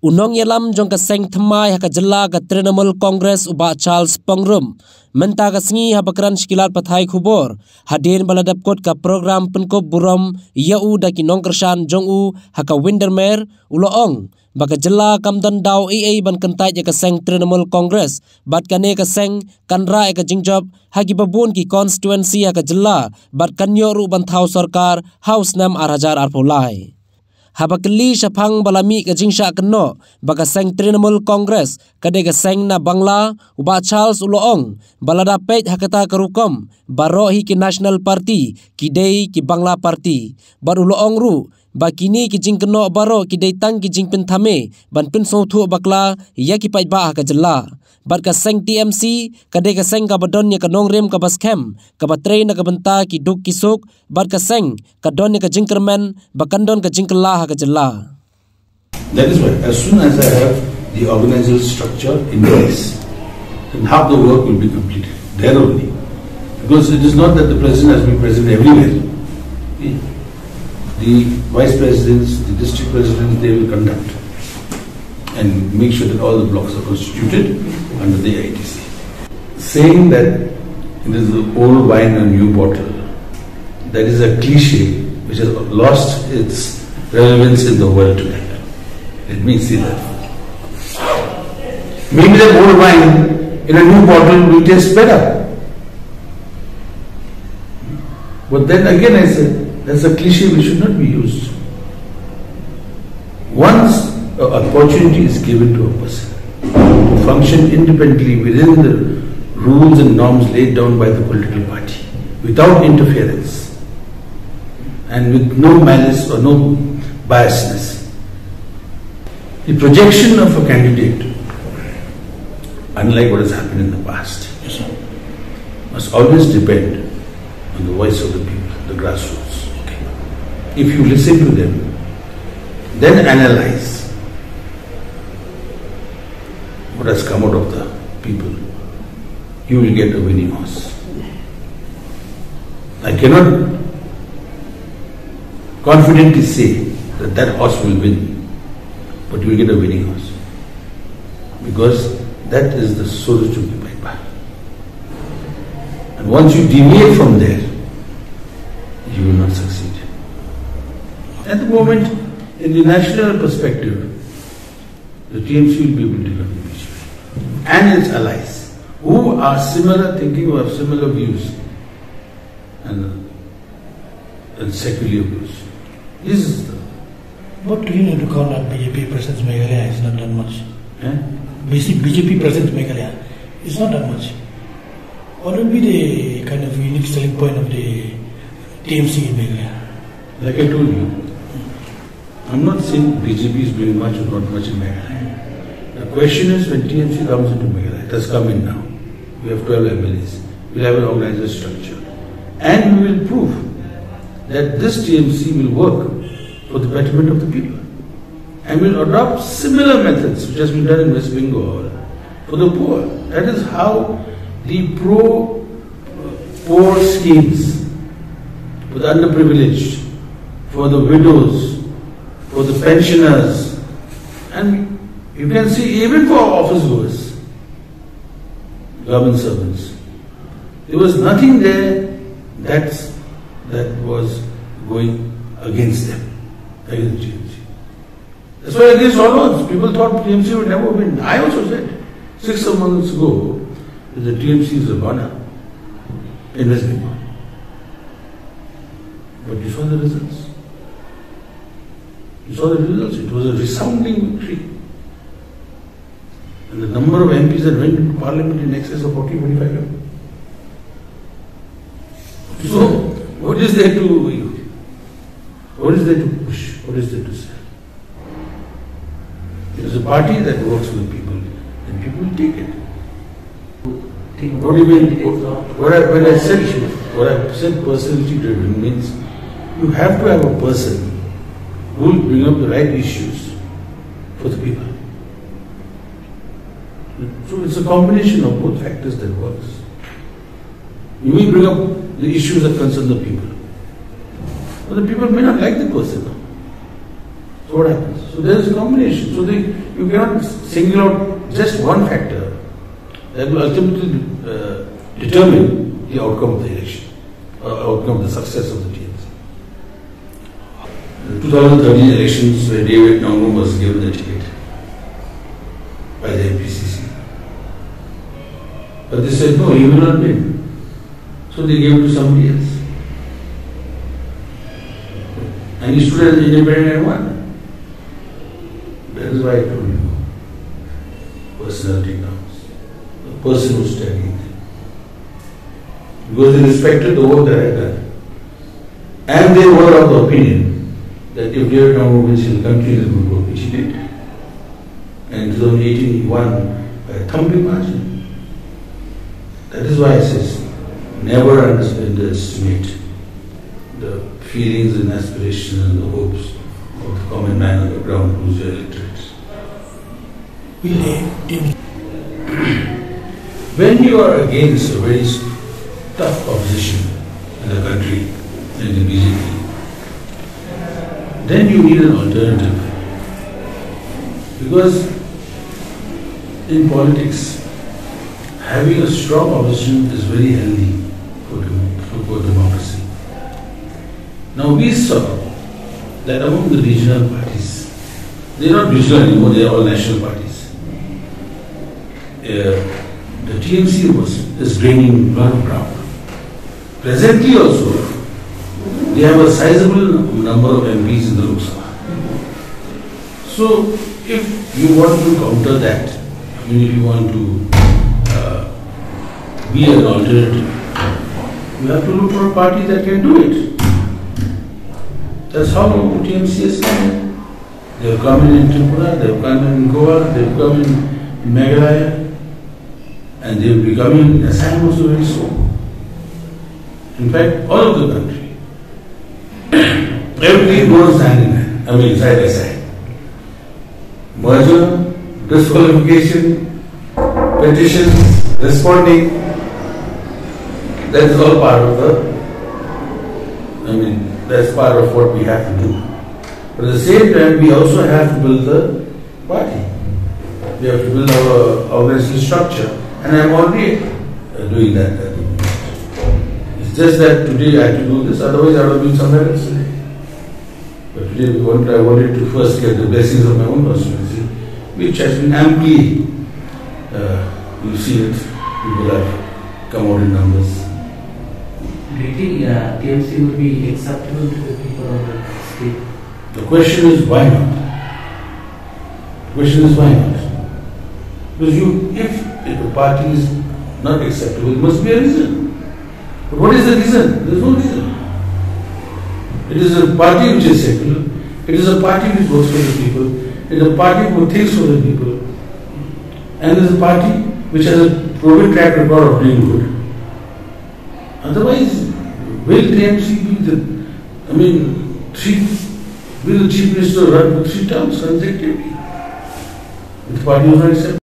Unong yalam jong ka seng thamai ha ka jilla ka Trinamool Congress uba Charles Pongrum menta ka sngi ha bakran shkilat pathai khubor hadin baladap kot ka program penkop buram yau da ki nongkersan jong u ha ka Windermere uloong baka jilla kamdan daw AA ban kantai ka seng Trinamool Congress bat kane ka seng kanra ka jingjob ha ki babun ki constituency ha ka jilla bat kanyo ru ban thau sarkar house nam arhajar arpolai habakli shapang balami ka jingsha keno baka seng Trinamool Congress kade ka seng na Bangla uba Charles uloong balada pej hakata karukom baro hi ki National Party kidei ki Bangla Party bar uloong ru bakini ki jing keno baro kidei tang ki jing pin thame ban pin sothu bakla ya ki paj ba ka jalla bar ka seng TMC kade ka seng ka badon ya ka nongrem ka baskem ka batre na ka banta ki duk kisuk bar ka seng ka don ka jingkermen bakandon ka jingkala ka jalla. That is why as soon as I have the organizational structure in place, then half the work will be completed there only, because it is not that the president has been present everywhere. The vice presidents, the district presidents, they will conduct and make sure that all the blocks are constituted under the ITC. Saying that it is the old wine in a new bottle, that is a cliche which has lost its relevance in the world today. Let me say that. Maybe the old wine in a new bottle will taste better. But then again I said, that's a cliche which should not be used. Once an opportunity is given to a person to function independently within the rules and norms laid down by the political party, without interference and with no malice or no biasness, the projection of a candidate, unlike what has happened in the past, must always depend on the voice of the people, the grassroots. If you listen to them, then analyze what has come out of the people, you will get a winning horse. I cannot confidently say that that horse will win, but you will get a winning horse, because that is the Soruchuki Paipa. And once you deviate from there, you will not succeed. At the moment, in the national perspective, the TMC will be able to take impeachment and its allies who are similar thinking, who have similar views and secular views. This is the. What do you need to call that BJP presence Meghalaya? It's not that much. Eh? BJP presence Meghalaya. It's not that much. What would be the kind of unique selling point of the TMC in Meghalaya? Like I told you, I'm not saying BJP is doing much or not much in Meghalaya. The question is when TMC comes into Meghalaya, it has come in now. We have 12 MLAs. We'll have an organized structure. And we will prove that this TMC will work for the betterment of the people. And will adopt similar methods which has been done in West Bengal for the poor. That is how the pro-poor schemes for the underprivileged, for the widows, for the pensioners, and you can see even for office goers, government servants, there was nothing there that was going against them, against the TMC. That's why against all odds, people thought TMC would never win. I also said 6 months ago that the TMC is a goner in West Bengal. But you saw the results. You saw the results. It was a resounding victory. And the number of MPs that went into Parliament in excess of 40-45 members. So, what is there to what is there to push? What is there to say? It is a party that works for the people, and people will take it. What do you mean? When I said personality driven means you have to have a person who will bring up the right issues for the people. So it's a combination of both factors that works. You will bring up the issues that concern the people. But the people may not like the person. So what happens? So there is a combination. So you cannot single out just one factor that will ultimately determine the outcome of the election, outcome of the success of the TMC. The 2013 elections, where David Nongrum was given the ticket by the MPCC. But they said, no, he will not win. So they gave it to somebody else. And he stood as an independent and won. That is why I told you, personality counts. The person who's standing there. Because they respected the work that I had done. And they were of the opinion that if David Nongrum wins, he will continue the good work, which he did. And in 2018, he won by a thumping margin. That is why I say, never underestimate the feelings and aspirations and the hopes of the common man on the ground who's your electorate. When you are against a very tough opposition in the country, in the BJP, then you need an alternative. Because in politics, having a strong opposition is very healthy for democracy. Now we saw that among the regional parties, they are not regional anymore, they are all national parties. The TMC is gaining a lot of ground. Presently also, they have a sizable number of MPs in the Lok Sabha. So if you want to counter that, I mean if you want to be an alternative, you have to look for a party that can do it. That's how TMC has come. They have come in Tripura, they have come in Goa, they have come in Meghalaya, and they will be coming in Assam also very soon. In fact, all of the country. Everything goes hand in hand, I mean side by side. Merger, disqualification, petitions, responding, that is all part of that's part of what we have to do. But at the same time, we also have to build the party. We have to build our organizational structure, and I am already doing that. It's just that today I had to do this, otherwise I would have been somewhere else today. But today I wanted to first get the blessings of my own constituency, which has been amply, you see it, people have come out in numbers. Do you think TMC would be acceptable to the people of the state? The question is why not? The question is why not? Because if a party is not acceptable, it must be a reason. But what is the reason? There is no reason. It is a party which is secular. It is a party which works for the people. It is a party who thinks for the people. And it is a party which has a proven track record of doing good. Otherwise, will TMC be will the Chief Minister run for 3 terms consecutively? If the party was not accepted?